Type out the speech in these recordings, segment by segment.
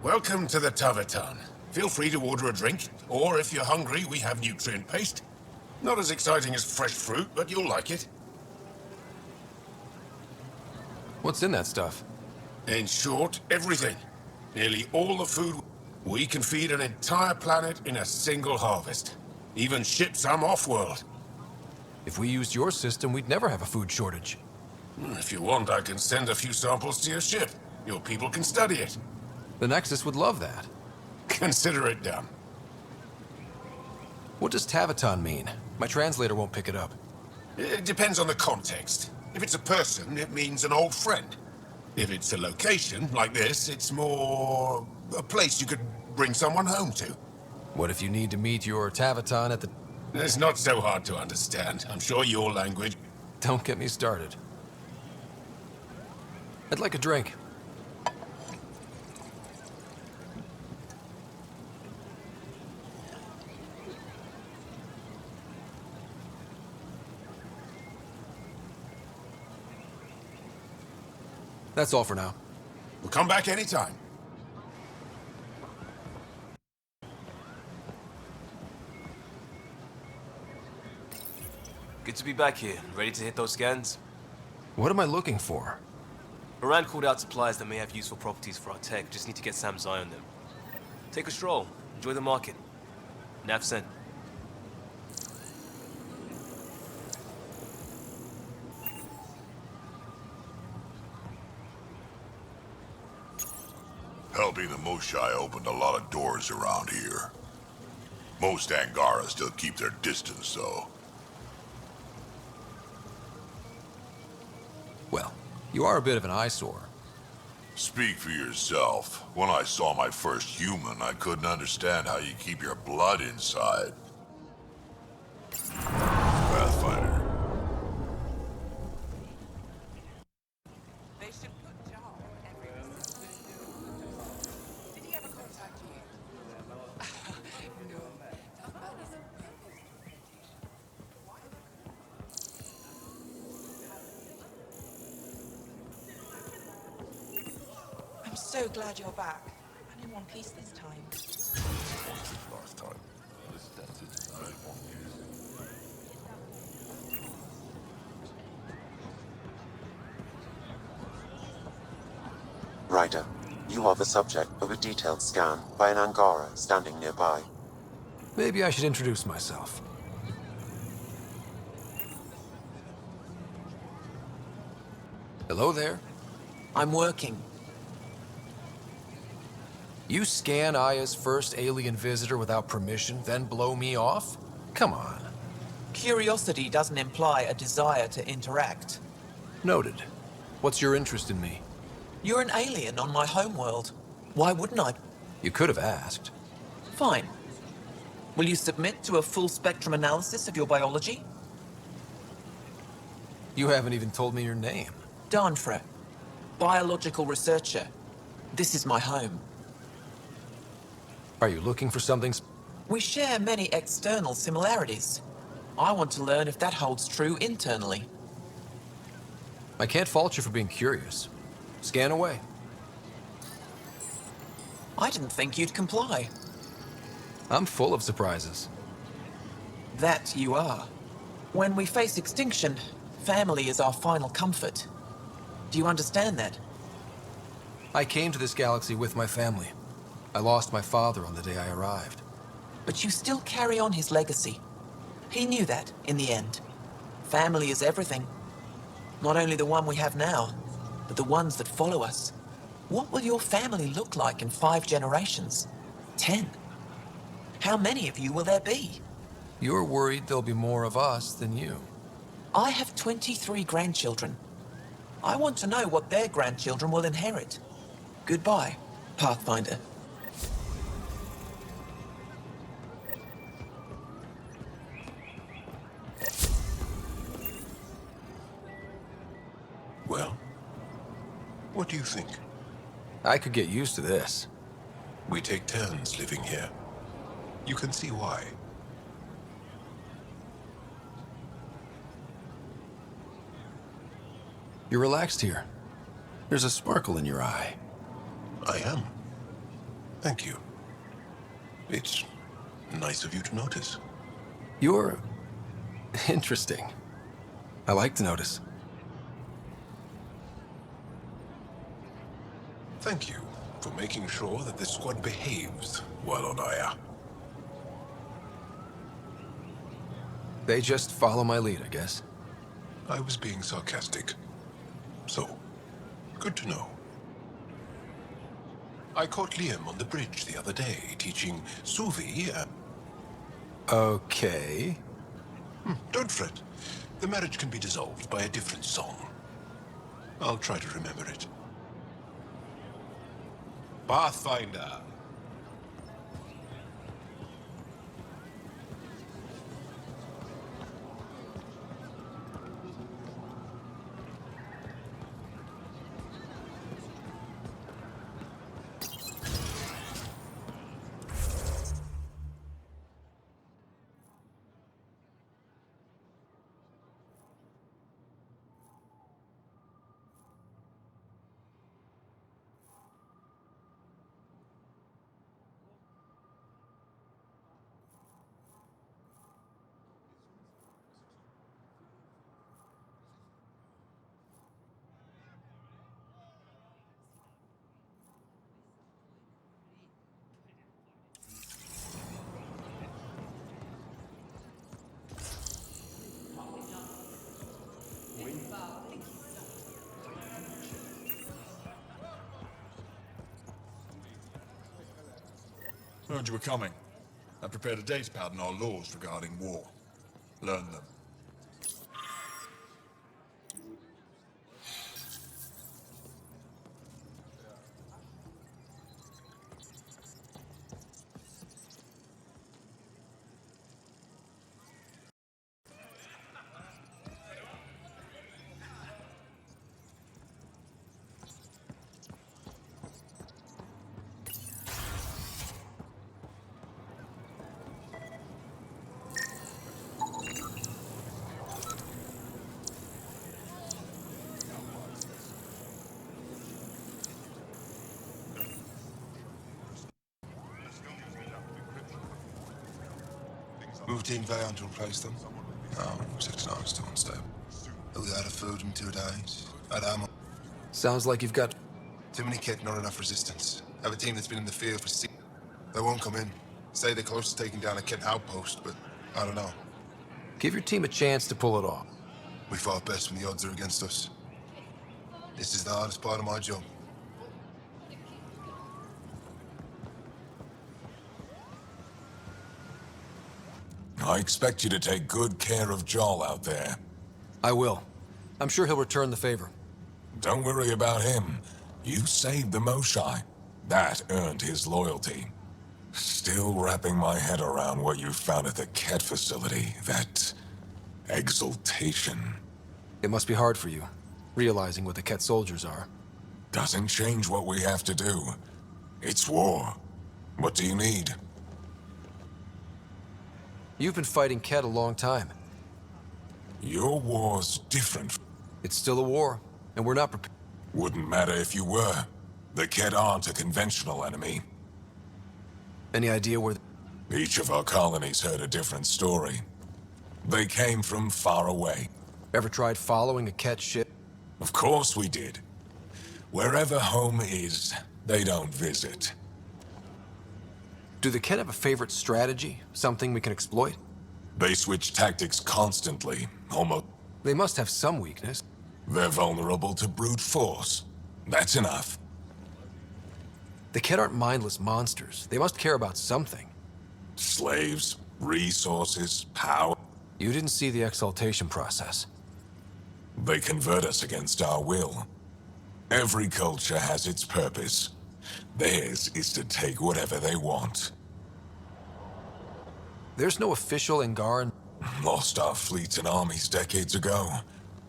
Welcome to the Taverton. Feel free to order a drink, or if you're hungry, we have nutrient paste. Not as exciting as fresh fruit, but you'll like it. What's in that stuff? In short, everything. Nearly all the food we can feed an entire planet in a single harvest. Even ship some off-world. If we used your system, we'd never have a food shortage. If you want, I can send a few samples to your ship. Your people can study it. The Nexus would love that. Consider it done. What does Taverton mean? My translator won't pick it up. It depends on the context. If it's a person, it means an old friend. If it's a location, like this, it's more a place you could bring someone home to. What if you need to meet your Taverton at the... It's not so hard to understand. I'm sure your language... Don't get me started. I'd like a drink. That's all for now. We'll come back anytime. Good to be back here. Ready to hit those scans? What am I looking for? Moran called out supplies that may have useful properties for our tech. Just need to get Sam's eye on them. Take a stroll. Enjoy the market. Nav sent. Helping the Moshai opened a lot of doors around here. Most Angara still keep their distance, though. Well, you are a bit of an eyesore. Speak for yourself. When I saw my first human, I couldn't understand how you keep your blood inside. Pathfinder. I'm so glad you're back. I'm in one piece this time. Last time. Ryder, you are the subject of a detailed scan by an Angara standing nearby. Maybe I should introduce myself. Hello there. I'm working. You scan Aya's first alien visitor without permission, then blow me off? Come on. Curiosity doesn't imply a desire to interact. Noted. What's your interest in me? You're an alien on my homeworld. Why wouldn't I? You could have asked. Fine. Will you submit to a full spectrum analysis of your biology? You haven't even told me your name. Danfra. Biological researcher. This is my home. Are you looking for something We share many external similarities. I want to learn if that holds true internally. I can't fault you for being curious. Scan away. I didn't think you'd comply. I'm full of surprises. That you are. When we face extinction, family is our final comfort. Do you understand that? I came to this galaxy with my family. I lost my father on the day I arrived. But you still carry on his legacy. He knew that, in the end. Family is everything. Not only the one we have now, but the ones that follow us. What will your family look like in 5 generations? 10? How many of you will there be? You're worried there'll be more of us than you. I have 23 grandchildren. I want to know what their grandchildren will inherit. Goodbye, Pathfinder. Well, what do you think? I could get used to this. We take turns living here. You can see why. You're relaxed here. There's a sparkle in your eye. I am. Thank you. It's nice of you to notice. You're interesting. I like to notice. Thank you for making sure that the squad behaves while on IR. They just follow my lead, I guess. I was being sarcastic. So, good to know. I caught Liam on the bridge the other day, teaching Suvi. Okay. Don't fret. The marriage can be dissolved by a different song. I'll try to remember it. Pathfinder. Heard you were coming. I prepared a datapad on our laws regarding war. Learn them. Moved in Vayon to replace them? No, 6 hours still unstable. We out of food in 2 days. Out of ammo. Sounds like you've got... Too many kit, not enough resistance. Have a team that's been in the field for 6... They won't come in. Say they're close to taking down a kit outpost, but I don't know. Give your team a chance to pull it off. We fought best when the odds are against us. This is the hardest part of my job. I expect you to take good care of Joel out there. I will. I'm sure he'll return the favor. Don't worry about him. You saved the Moshai. That earned his loyalty. Still wrapping my head around what you found at the Ket facility. That exaltation. It must be hard for you, realizing what the Ket soldiers are. Doesn't change what we have to do. It's war. What do you need? You've been fighting Ket a long time. Your war's different. It's still a war, and we're not prepared. Wouldn't matter if you were. The Ket aren't a conventional enemy. Any idea where... Each of our colonies heard a different story. They came from far away. Ever tried following a Ket ship? Of course we did. Wherever home is, they don't visit. Do the Ket have a favorite strategy? Something we can exploit? They switch tactics constantly, almost. They must have some weakness. They're vulnerable to brute force. That's enough. The Ket aren't mindless monsters. They must care about something. Slaves, resources, power. You didn't see the exaltation process. They convert us against our will. Every culture has its purpose. Theirs is to take whatever they want. There's no official Angaran... Lost our fleets and armies decades ago.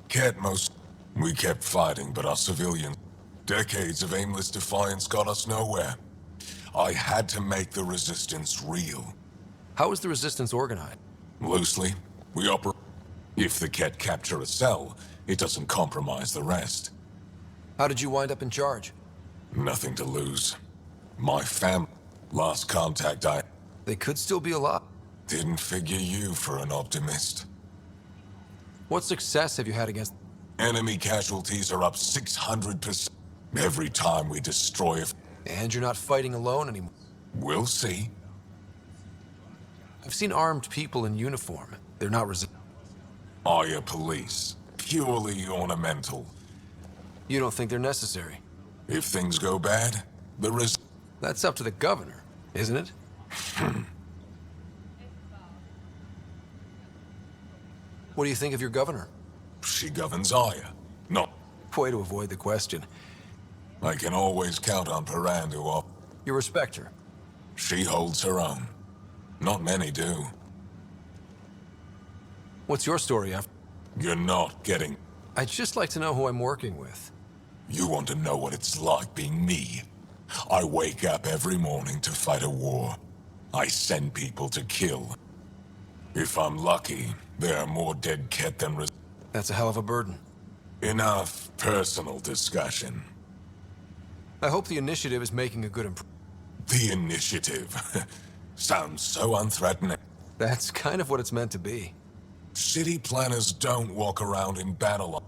Ket most... We kept fighting, but our civilians... Decades of aimless defiance got us nowhere. I had to make the resistance real. How is the resistance organized? Loosely, we operate... If the Ket capture a cell, it doesn't compromise the rest. How did you wind up in charge? Nothing to lose. My fam... Last contact I They could still be alive. didn't figure you for an optimist. What success have you had against... Enemy casualties are up 600% every time we destroy a... And you're not fighting alone anymore. We'll see. I've seen armed people in uniform. They're not Aya police. Purely ornamental. You don't think they're necessary? If things go bad, the That's up to the governor, isn't it? What do you think of your governor? She governs Aya. No, Way to avoid the question. I can always count on Paran to op. You respect her. She holds her own. Not many do. What's your story after? You're not getting... I'd just like to know who I'm working with. You want to know what it's like being me? I wake up every morning to fight a war. I send people to kill. If I'm lucky, there are more dead Ket than That's a hell of a burden. Enough personal discussion. I hope the initiative is making a good impression. The initiative. Sounds so unthreatening. That's kind of what it's meant to be. City planners don't walk around in battle.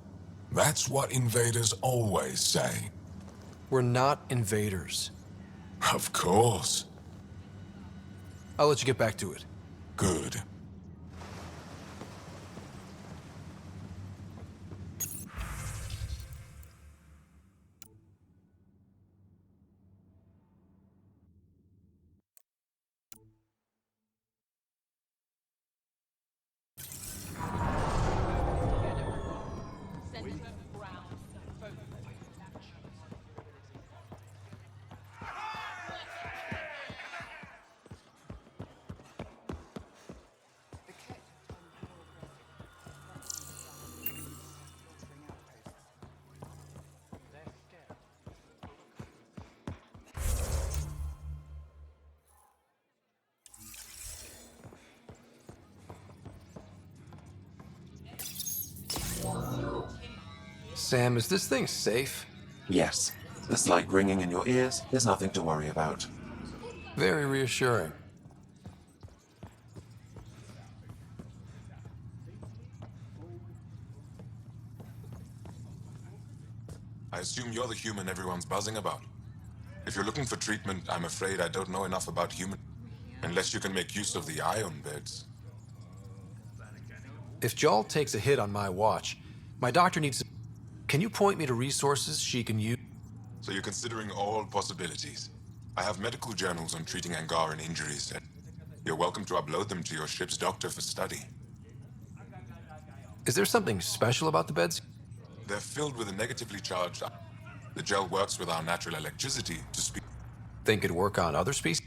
That's what invaders always say. We're not invaders. Of course. I'll let you get back to it. Good. Sam, is this thing safe? Yes. The slight ringing in your ears is nothing to worry about. Very reassuring. I assume you're the human everyone's buzzing about. If you're looking for treatment, I'm afraid I don't know enough about human... Unless you can make use of the ion beds. If Jal takes a hit on my watch, my doctor needs to... Can you point me to resources she can use? So you're considering all possibilities. I have medical journals on treating Angaran injuries, and you're welcome to upload them to your ship's doctor for study. Is there something special about the beds? They're filled with a negatively charged... The gel works with our natural electricity to speak... Think it'd work on other species?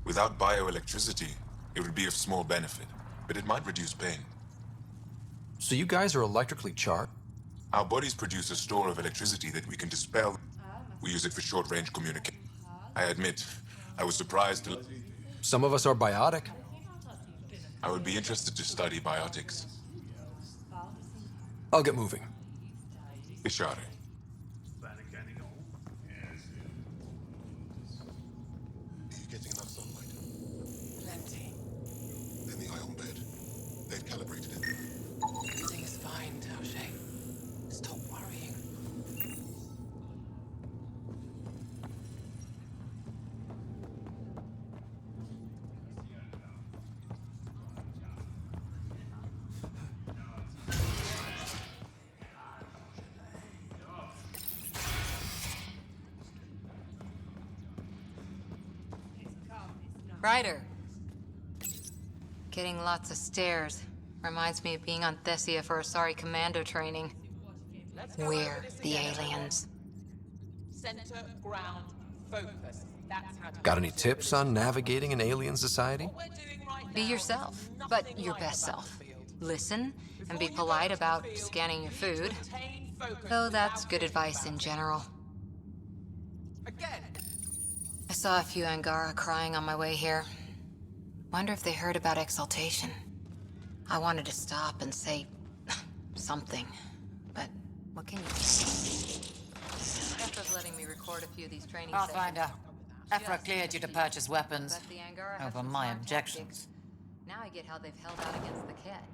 Without bioelectricity, it would be of small benefit, but it might reduce pain. So you guys are electrically charged? Our bodies produce a store of electricity that we can dispel. We use it for short-range communication. I admit, I was surprised to... Some of us are biotic. I would be interested to study biotics. I'll get moving. Ishare. Are you getting enough sunlight? Plenty. Then the ion bed. They've calibrated it. Everything is fine, Taoshe. Stop worrying. Ryder. Getting lots of stares. Reminds me of being on Thessia for Asari commando training. We're the aliens. Center, ground, focus. That's how to... Got any tips on navigating an alien society? Be yourself, but your best self. Listen and be polite about scanning your food. Though that's good advice in general. I saw a few Angara crying on my way here. Wonder if they heard about exaltation. I wanted to stop and say something, but what can you do? Petra's letting me record a few of these training I'll sessions. find out. Ephra cleared you to purchase weapons. But the Angara have Over some my smart objections. tactics. Now I get how they've held out against the Ket.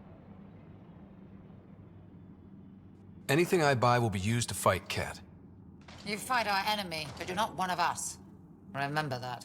Anything I buy will be used to fight Ket. You fight our enemy, but you're not one of us. Remember that.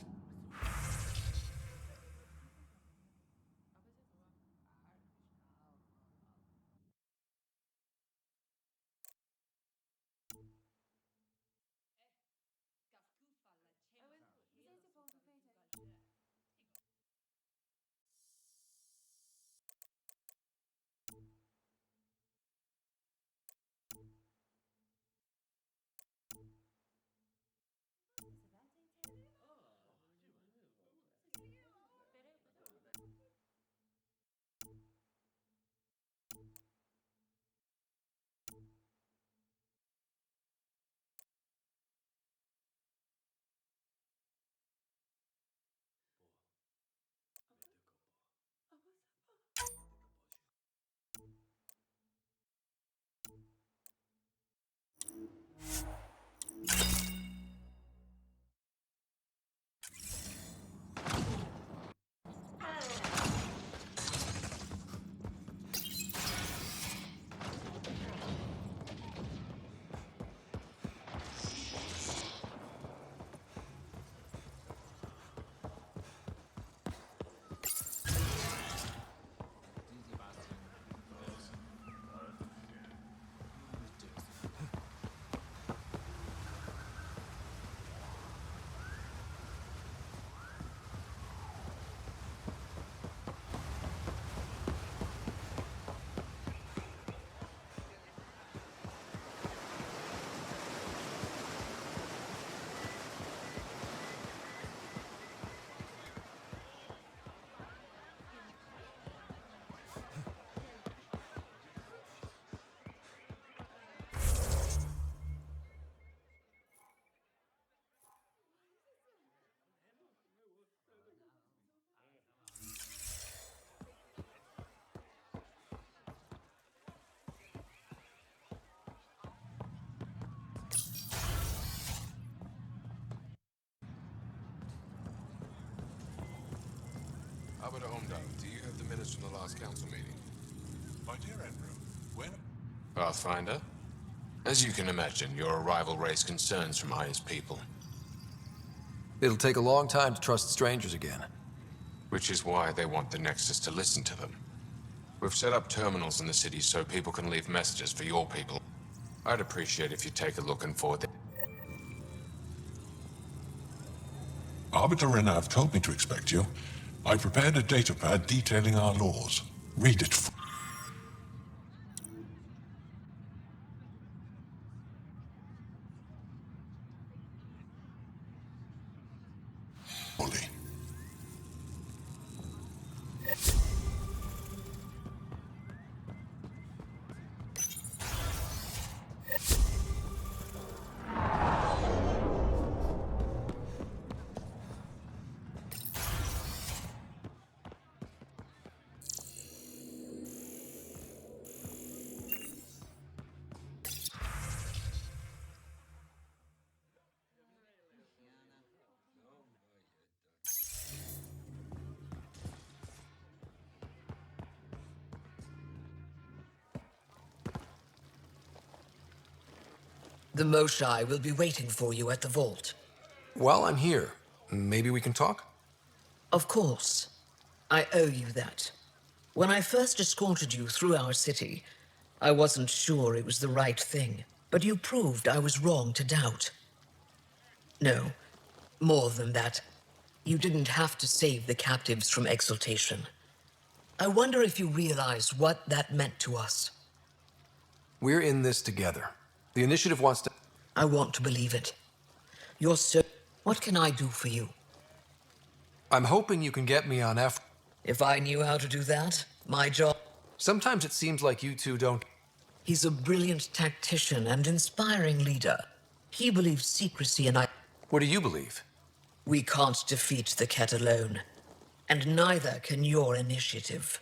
Albert Omdal, do you have the minutes from the last council meeting? My dear Andrew, when... Pathfinder? As you can imagine, your arrival raised concerns from Aya's people. It'll take a long time to trust strangers again. Which is why they want the Nexus to listen to them. We've set up terminals in the city so people can leave messages for your people. I'd appreciate if you take a look and forward them. Arbiter Renav told me to expect you. I prepared a datapad detailing our laws. Read it fully. The Moshai will be waiting for you at the vault. While I'm here, maybe we can talk? Of course. I owe you that. When I first escorted you through our city, I wasn't sure it was the right thing, but you proved I was wrong to doubt. No, more than that. You didn't have to save the captives from exaltation. I wonder if you realize what that meant to us. We're in this together. The Initiative wants to... I want to believe it. You're so... What can I do for you? I'm hoping you can get me on F... If I knew how to do that, my job... Sometimes it seems like you two don't... He's a brilliant tactician and inspiring leader. He believes secrecy and I... What do you believe? We can't defeat the Ket alone. And neither can your initiative.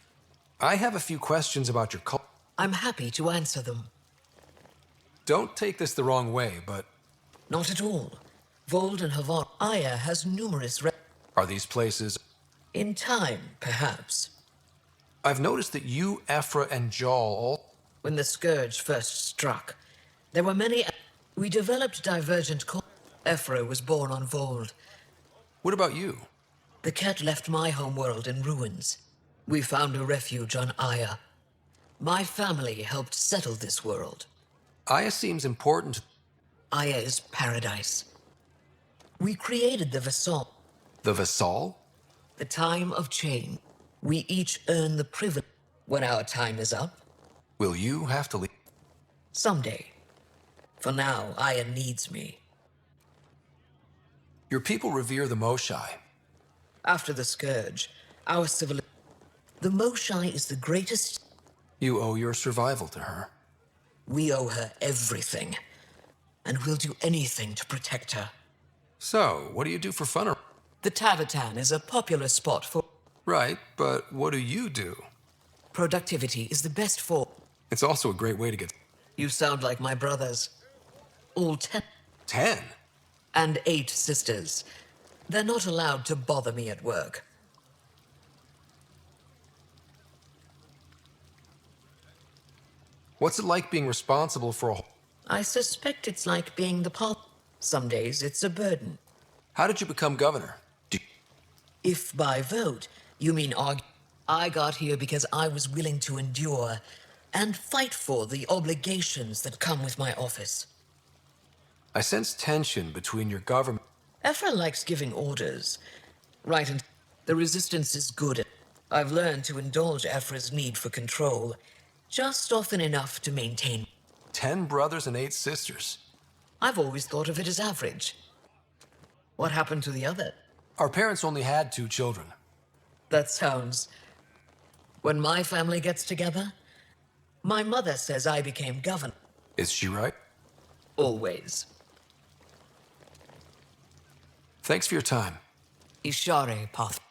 I have a few questions about your cult. I'm happy to answer them. Don't take this the wrong way, but... Not at all. Vold and Havon. Aya has numerous Are these places... in time, perhaps. I've noticed that you, Ephra, and Jaal all... When the Scourge first struck, there were many... We developed divergent... Ephra was born on Vold. What about you? The cat left my homeworld in ruins. We found a refuge on Aya. My family helped settle this world. Aya seems important. Aya is paradise. We created the Vassal. The Vassal? The time of change. We each earn the privilege. When our time is up. Will you have to leave? Someday. For now, Aya needs me. Your people revere the Moshai. After the Scourge, our civilization... The Moshai is the greatest... You owe your survival to her. We owe her everything. And we'll do anything to protect her. So, what do you do for fun? The Tavatan is a popular spot for... Right, but what do you do? Productivity is the best form. It's also a great way to get... You sound like my brothers. All 10. 10? And 8 sisters. They're not allowed to bother me at work. What's it like being responsible for a... I suspect it's like being the pol... Some days it's a burden. How did you become governor? If by vote, you mean argue... I got here because I was willing to endure and fight for the obligations that come with my office. I sense tension between your government... Ephra likes giving orders. Right, and the resistance is good. I've learned to indulge Ephra's need for control, just often enough to maintain... 10 brothers and 8 sisters. I've always thought of it as average. What happened to the other? Our parents only had 2 children. That sounds... When my family gets together, my mother says I became governor. Is she right? Always. Thanks for your time. Ishare Path.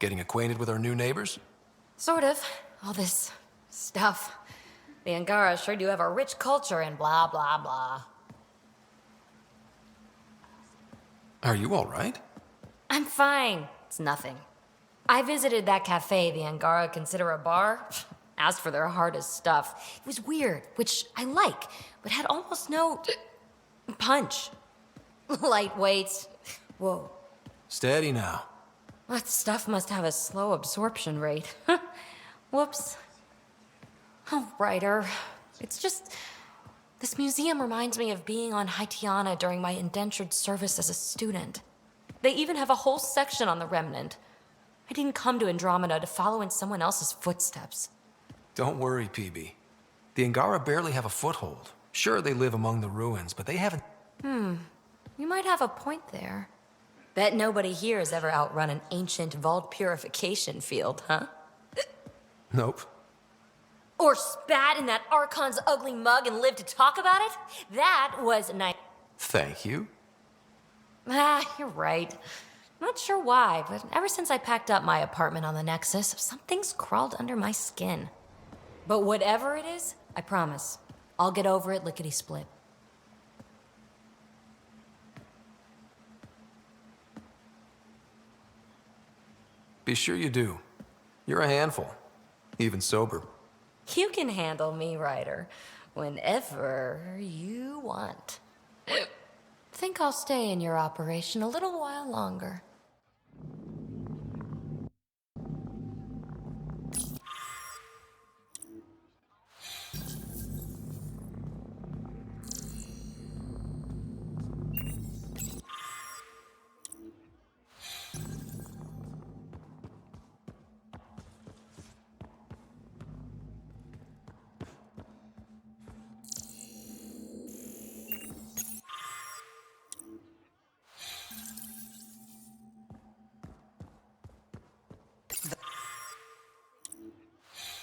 Getting acquainted with our new neighbors? Sort of. All this stuff. The Angara sure do have a rich culture and blah, blah, blah. Are you all right? I'm fine. It's nothing. I visited that cafe the Angara consider a bar. Asked for their hardest stuff. It was weird, which I like, but had almost no punch. Lightweight. Whoa. Steady now. That stuff must have a slow absorption rate. Whoops. Oh, Ryder. It's just... This museum reminds me of being on Haitiana during my indentured service as a student. They even have a whole section on the Remnant. I didn't come to Andromeda to follow in someone else's footsteps. Don't worry, PB. The Angara barely have a foothold. Sure, they live among the ruins, but they haven't... You might have a point there. Bet nobody here has ever outrun an ancient vault purification field, huh? Nope. Or spat in that Archon's ugly mug and lived to talk about it? That was nice. Thank you. You're right. Not sure why, but ever since I packed up my apartment on the Nexus, something's crawled under my skin. But whatever it is, I promise, I'll get over it lickety-split. Be sure you do. You're a handful. Even sober. You can handle me, Ryder, whenever you want. Think I'll stay in your operation a little while longer.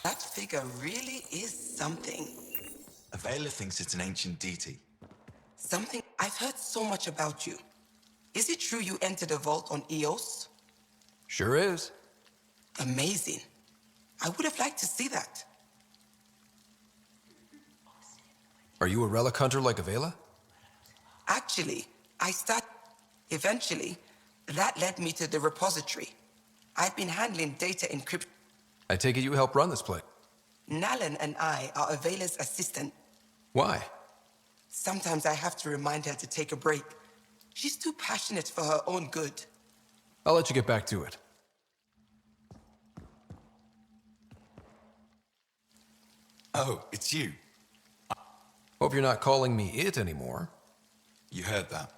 That figure really is something. Avela thinks it's an ancient deity. Something I've heard so much about you. Is it true you entered a vault on Eos? Sure is. Amazing. I would have liked to see that. Are you a relic hunter like Avela? Actually, Eventually, that led me to the repository. I've been handling data encryption. I take it you help run this place. Nalan and I are Avela's assistant. Why? Sometimes I have to remind her to take a break. She's too passionate for her own good. I'll let you get back to it. Oh, it's you. Hope you're not calling me it anymore. You heard that.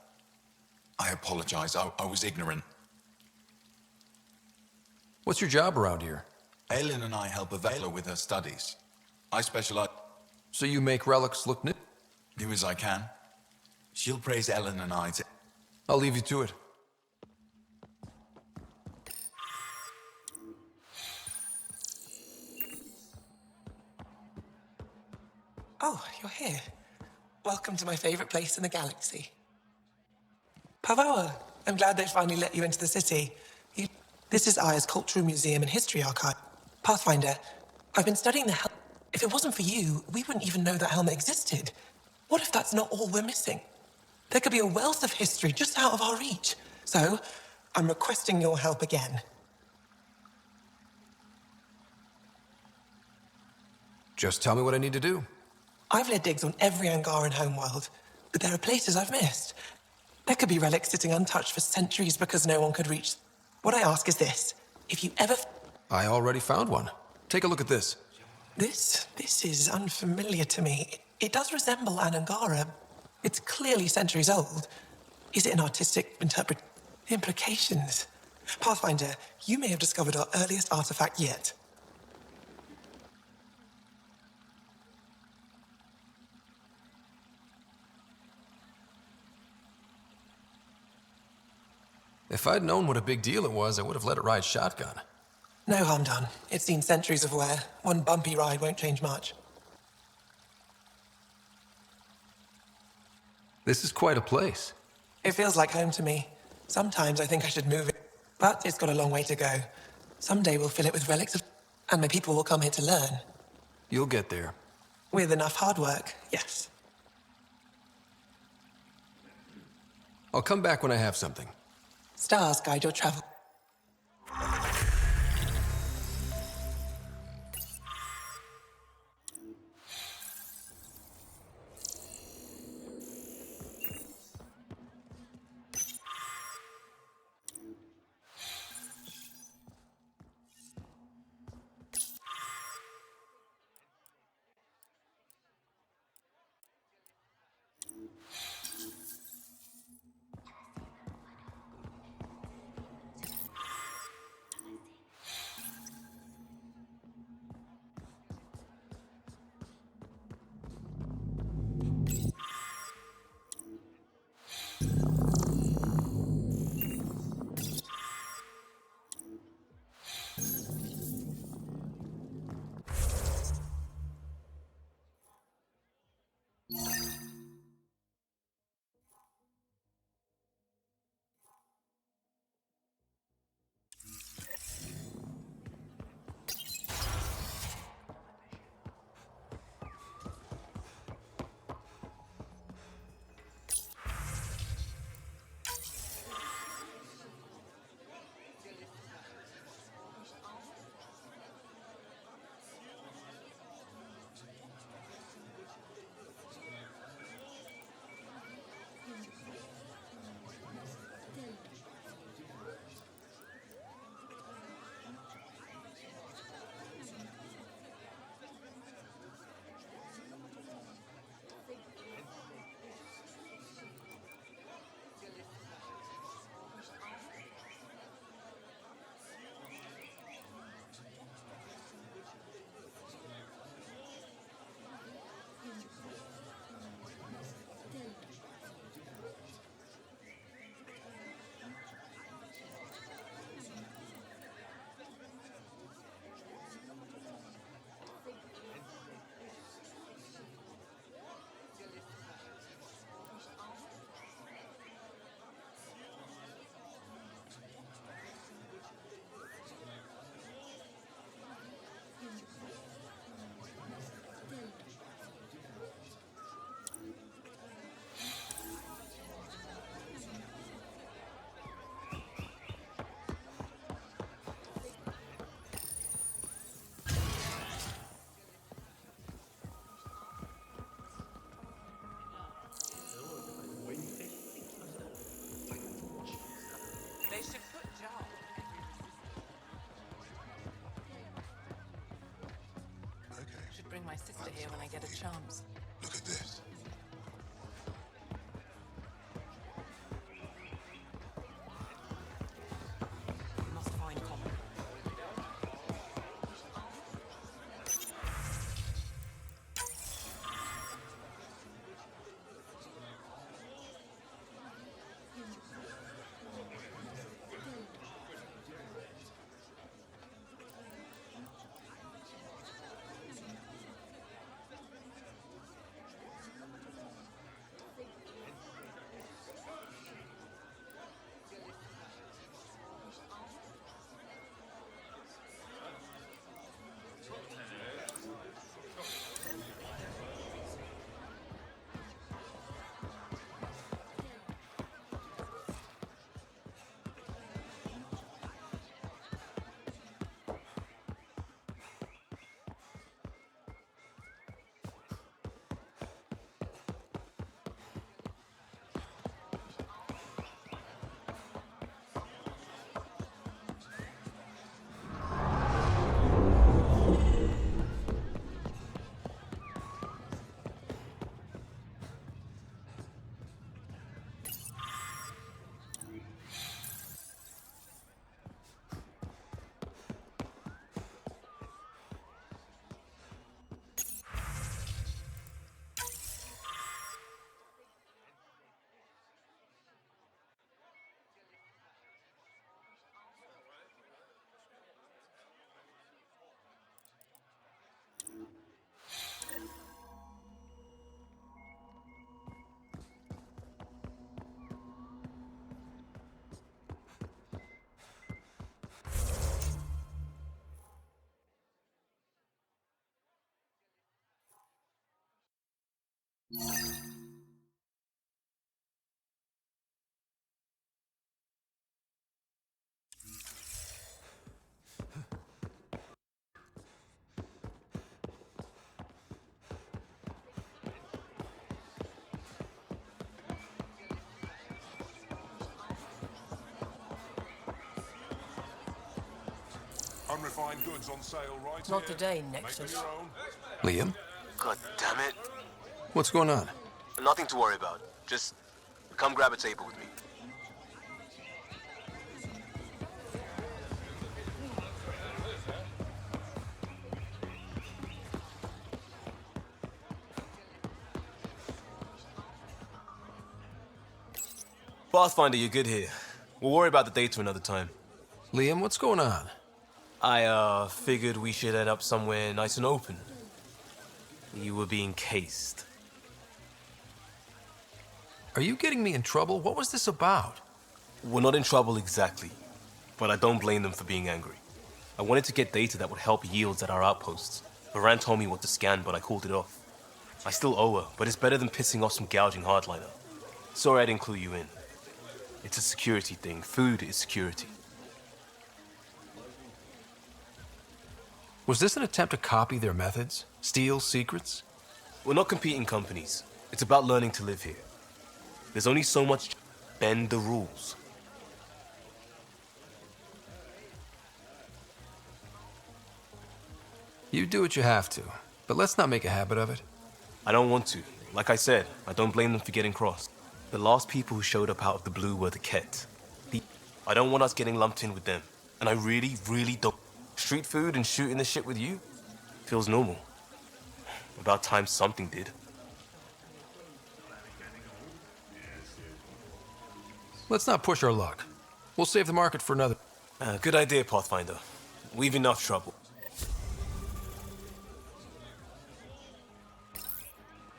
I apologize. I was ignorant. What's your job around here? Aelin and I help Avela with her studies. I specialize... So you make relics look new? Do as I can. She'll praise Ellen and I to... I'll leave you to it. Oh, you're here. Welcome to my favorite place in the galaxy. Pavoa, I'm glad they finally let you into the city. This is Aya's Cultural Museum and History Archive. Pathfinder, I've been studying the helmet. If it wasn't for you, we wouldn't even know that helmet existed. What if that's not all we're missing? There could be a wealth of history just out of our reach. So, I'm requesting your help again. Just tell me what I need to do. I've led digs on every Angaran homeworld, but there are places I've missed. There could be relics sitting untouched for centuries because no one could reach. What I ask is this. If you ever... I already found one. Take a look at this. This is unfamiliar to me. It does resemble an Angara. It's clearly centuries old. Is it an artistic implications? Pathfinder, you may have discovered our earliest artifact yet. If I'd known what a big deal it was, I would have let it ride shotgun. No harm done. It's seen centuries of wear. One bumpy ride won't change much. This is quite a place. It feels like home to me. Sometimes I think I should move it, but it's got a long way to go. Someday we'll fill it with relics of... And my people will come here to learn. You'll get there. With enough hard work, yes. I'll come back when I have something. Stars guide your travel. Should bring my sister here when I get a chance. Look at this. We must find common. unrefined goods on sale right Not here. today, Make Nexus. your own. Liam? God damn it. What's going on? Nothing to worry about. Just come grab a table with me. Pathfinder, you're good here. We'll worry about the data another time. Liam, what's going on? I, figured we should end up somewhere nice and open. You were being cased. Are you getting me in trouble? What was this about? We're not in trouble exactly, but I don't blame them for being angry. I wanted to get data that would help yields at our outposts. Moran told me what to scan, but I called it off. I still owe her, but it's better than pissing off some gouging hardliner. Sorry I didn't clue you in. It's a security thing. Food is security. Was this an attempt to copy their methods? Steal secrets? We're not competing companies. It's about learning to live here. There's only so much bend the rules. You do what you have to, but let's not make a habit of it. I don't want to. Like I said, I don't blame them for getting crossed. The last people who showed up out of the blue were the Ket. I don't want us getting lumped in with them. And I really, really don't. Street food and shooting the shit with you? Feels normal. About time something did. Let's not push our luck. We'll save the market for another. Good idea, Pathfinder. We've enough trouble.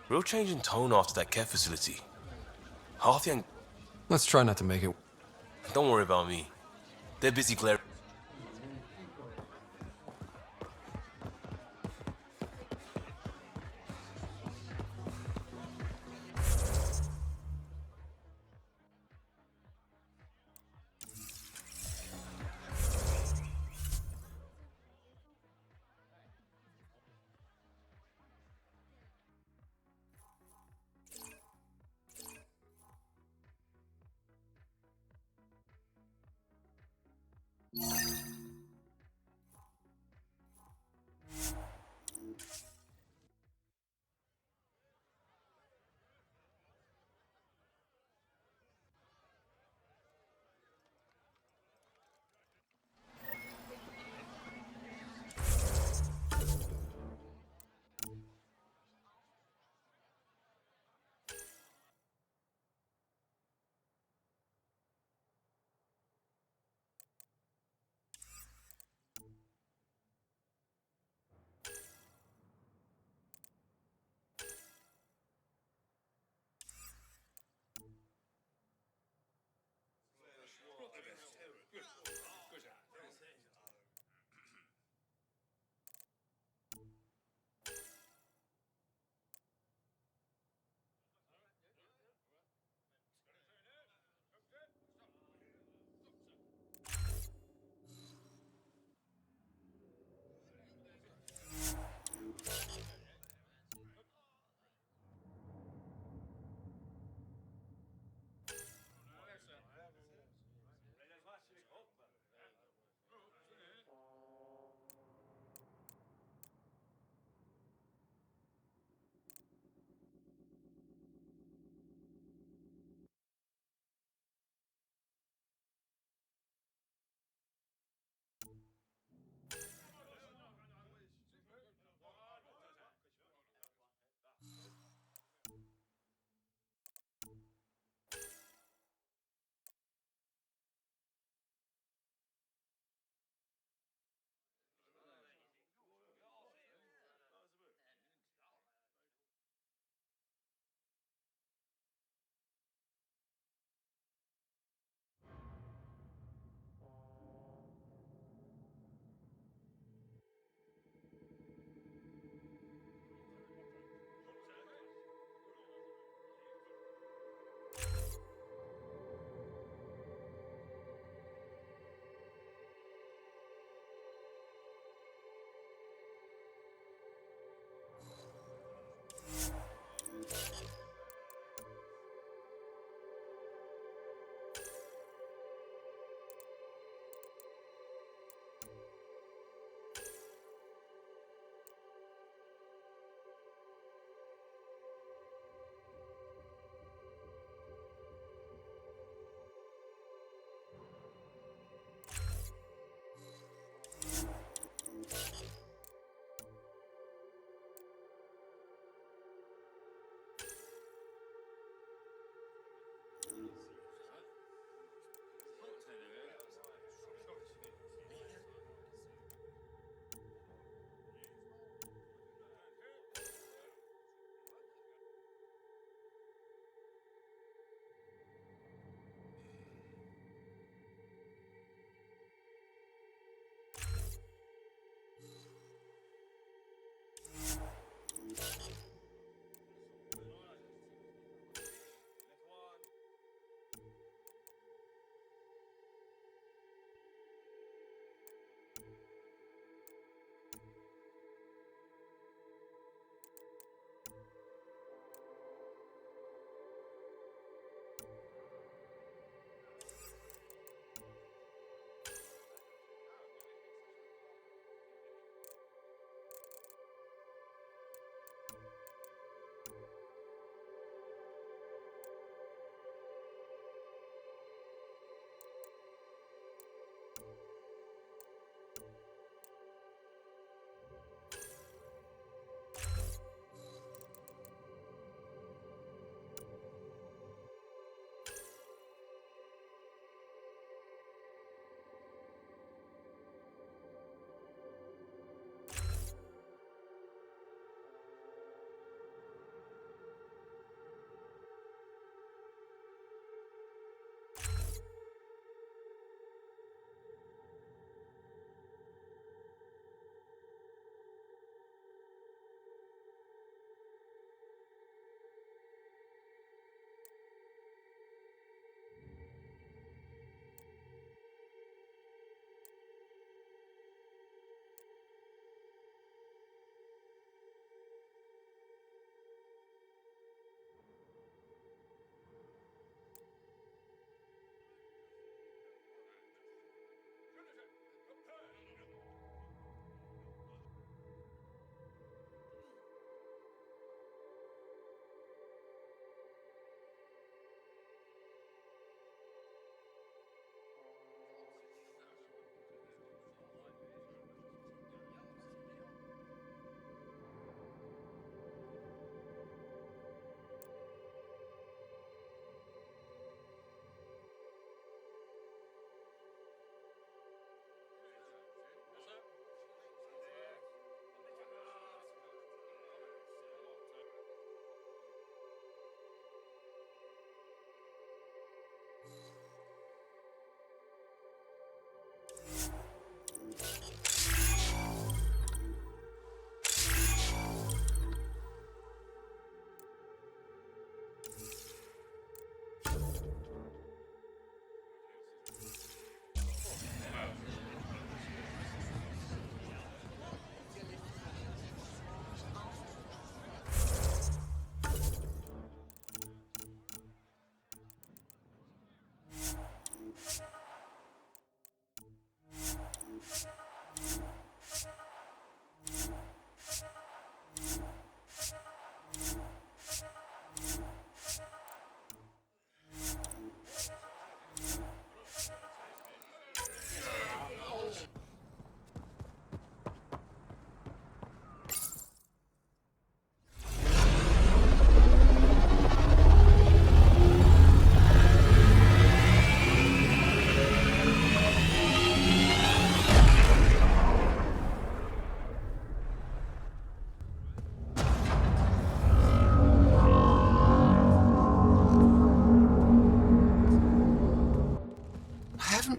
Real change in tone after that Ket facility. Half the Let's try not to make it. Don't worry about me. They're busy glaring.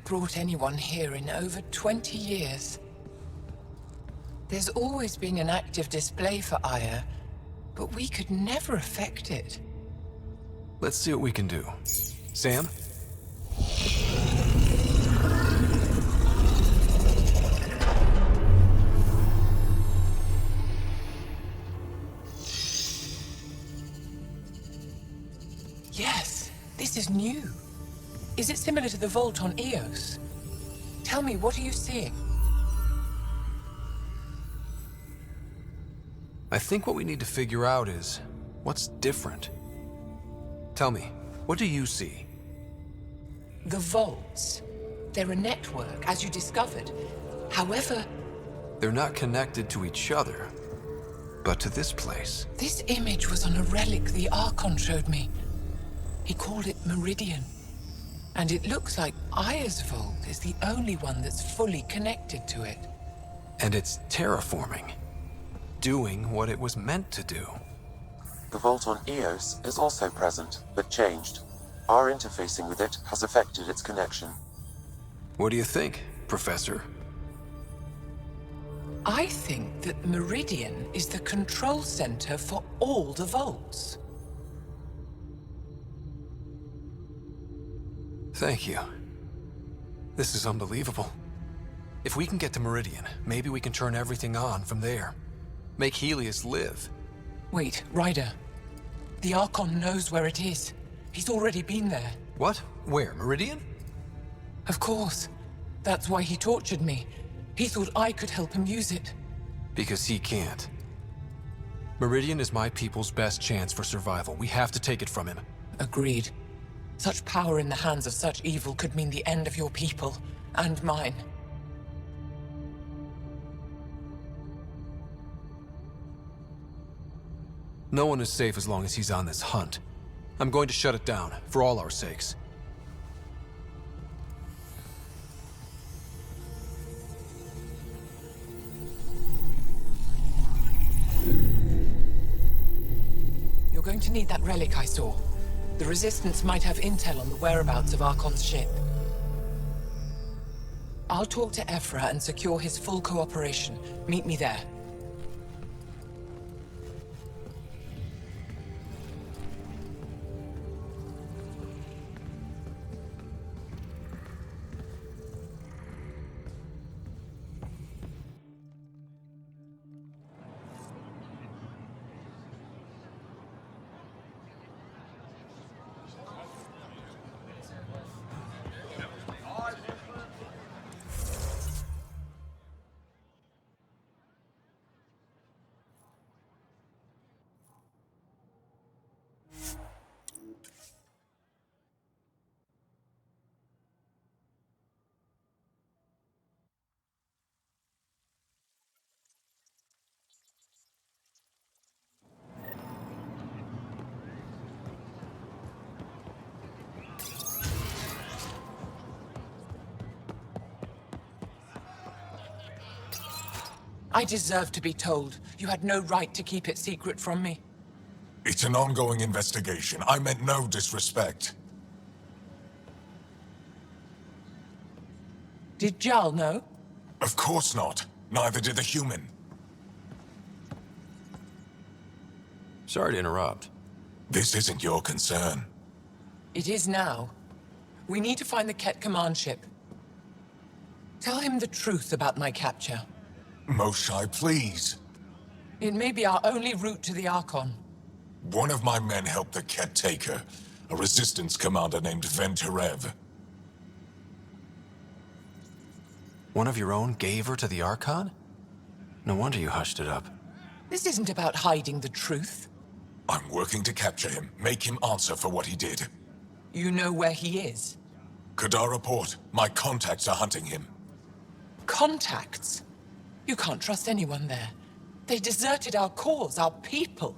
brought anyone here in over 20 years. There's always been an active display for Aya, but we could never affect it. Let's see what we can do. Sam? Yes, this is new. Is it similar to the vault on Eos? Tell me, what are you seeing? I think what we need to figure out is what's different. Tell me, what do you see? The vaults. They're a network, as you discovered. However, They're not connected to each other, but to this place. this image was on a relic the Archon showed me. He called it Meridian. And it looks like Aya's vault is the only one that's fully connected to it. And it's terraforming. Doing what it was meant to do. The vault on Eos is also present, but changed. Our interfacing with it has affected its connection. What do you think, Professor? I think that Meridian is the control center for all the vaults. Thank you. This is unbelievable. If we can get to Meridian, maybe we can turn everything on from there. Make Helios live. Wait, Ryder. The Archon knows where it is. He's already been there. What? Where? Meridian? Of course. That's why he tortured me. He thought I could help him use it. Because he can't. Meridian is my people's best chance for survival. We have to take it from him. Agreed. Such power in the hands of such evil could mean the end of your people, and mine. No one is safe as long as he's on this hunt. I'm going to shut it down, for all our sakes. You're going to need that relic I saw. The Resistance might have intel on the whereabouts of Archon's ship. I'll talk to Ephra and secure his full cooperation. Meet me there. I deserve to be told. You had no right to keep it secret from me. It's an ongoing investigation. I meant no disrespect. Did Jal know? Of course not. Neither did the human. Sorry to interrupt. This isn't your concern. It is now. We need to find the Ket command ship. Tell him the truth about my capture. Moshai, please. It may be our only route to the Archon. One of my men helped the Ket take her. A resistance commander named Venturev. One of your own gave her to the Archon? No wonder you hushed it up. This isn't about hiding the truth. I'm working to capture him, make him answer for what he did. You know where he is? Kadara Port. My contacts are hunting him. Contacts? You can't trust anyone there. They deserted our cause, our people.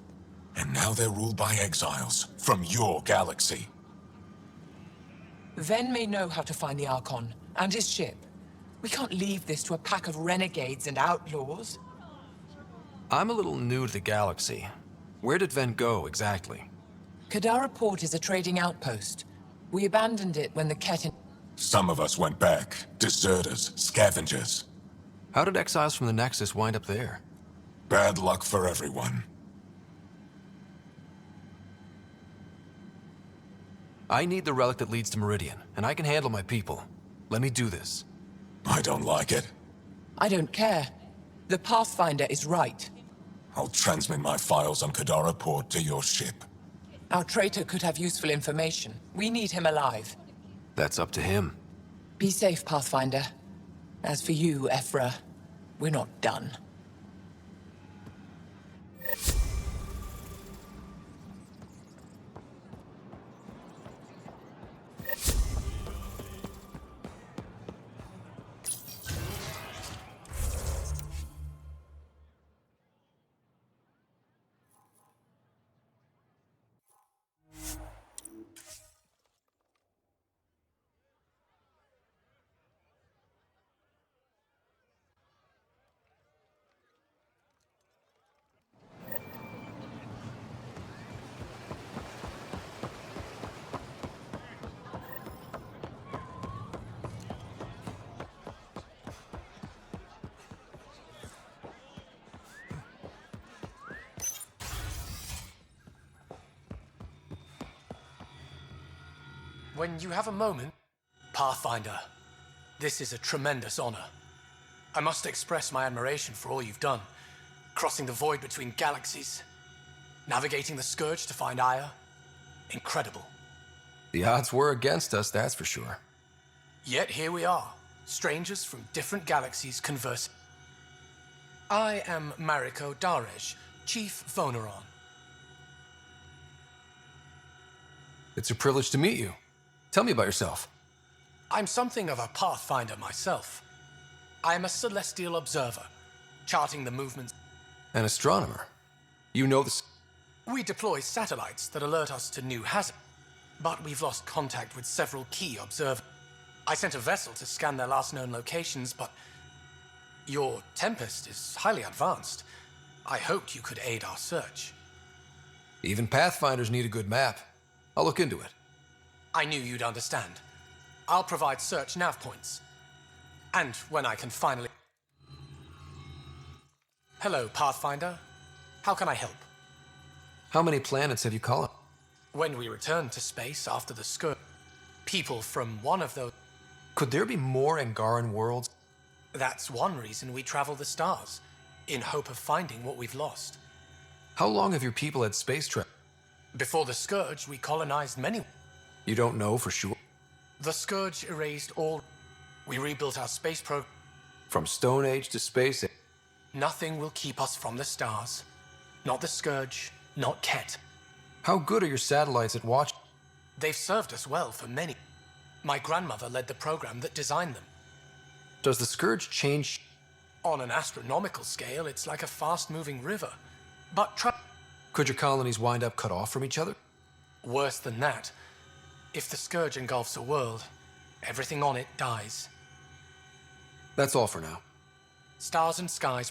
And now they're ruled by exiles from your galaxy. Ven may know how to find the Archon and his ship. We can't leave this to a pack of renegades and outlaws. I'm a little new to the galaxy. Where did Ven go, exactly? Kadara Port is a trading outpost. We abandoned it when the Ket... Some of us went back. Deserters, scavengers. How did exiles from the Nexus wind up there? Bad luck for everyone. I need the relic that leads to Meridian, and I can handle my people. Let me do this. I don't like it. I don't care. The Pathfinder is right. I'll transmit my files on Kadara Port to your ship. Our traitor could have useful information. We need him alive. That's up to him. Be safe, Pathfinder. As for you, Ephra, we're not done. When you have a moment, Pathfinder, this is a tremendous honor. I must express my admiration for all you've done. Crossing the void between galaxies, navigating the Scourge to find Aya. Incredible. The odds were against us, that's for sure. Yet here we are, strangers from different galaxies conversing. I am Mariko Darej, Chief Voneron. It's a privilege to meet you. Tell me about yourself. I'm something of a pathfinder myself. I am a celestial observer, charting the movements. An astronomer? You know this. We deploy satellites that alert us to new hazards, but we've lost contact with several key observers. I sent a vessel to scan their last known locations, but your Tempest is highly advanced. I hoped you could aid our search. Even Pathfinders need a good map. I'll look into it. I knew you'd understand. I'll provide search nav points. And when I can finally... Hello, Pathfinder. How can I help? How many planets have you colonized? When we return to space after the Scourge, people from one of those... Could there be more Angaran worlds? That's one reason we travel the stars, in hope of finding what we've lost. How long have your people had space travel? Before the Scourge, we colonized many... You don't know for sure? The Scourge erased all... We rebuilt our space program. From Stone Age to Space Age. Nothing will keep us from the stars. Not the Scourge, not Ket. How good are your satellites at watch? They've served us well for many. My grandmother led the program that designed them. Does the Scourge change? On an astronomical scale, it's like a fast-moving river. But could your colonies wind up cut off from each other? Worse than that. If the Scourge engulfs a world, everything on it dies. That's all for now. Stars and skies